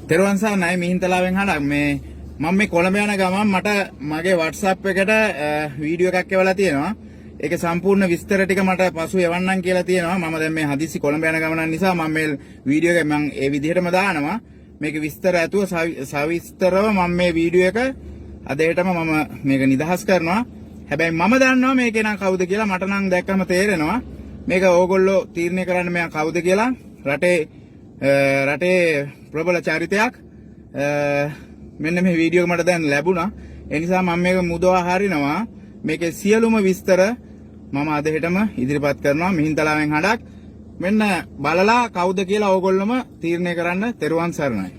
තෙරුවන් සරණයි මිහින්තලාවෙන් හඩක් මේ මම මේ කොළඹ යන ගමන් මට මගේ WhatsApp එකට වීඩියෝ එකක් එවලා තියෙනවා. ඒක සම්පූර්ණ විස්තර ටික මට පසු එවන්නම් කියලා තියෙනවා. මම දැන් මේ හදිසි කොළඹ යන ගමන නිසා මම මේ වීඩියෝ එක මම ඒ විදිහටම දානවා. මේක විස්තර ඇතුව සවිස්තරව මම මේ වීඩියෝ එක අදටම මම මේක නිදහස් කරනවා. හැබැයි මම දන්නවා මේකේ නම් කවුද කියලා මට නම් දැක්කම තේරෙනවා. මේක ඕගොල්ලෝ තීරණය කරන්න මෙයා කවුද කියලා. රටේ ප්‍රබල චරිතයක් මෙන්න මේ වීඩියෝ එක මට දැන් ලැබුණා. ඒ නිසා මම මේක මුදවා හරිනවා. මේකේ සියලුම විස්තර මම අද හෙටම ඉදිරිපත් කරනවා මිහින්තලාවෙන් හඩක්. මෙන්න බලලා කවුද කියලා ඕගොල්ලොම තීරණය කරන්න. තෙරුවන් සරණයි.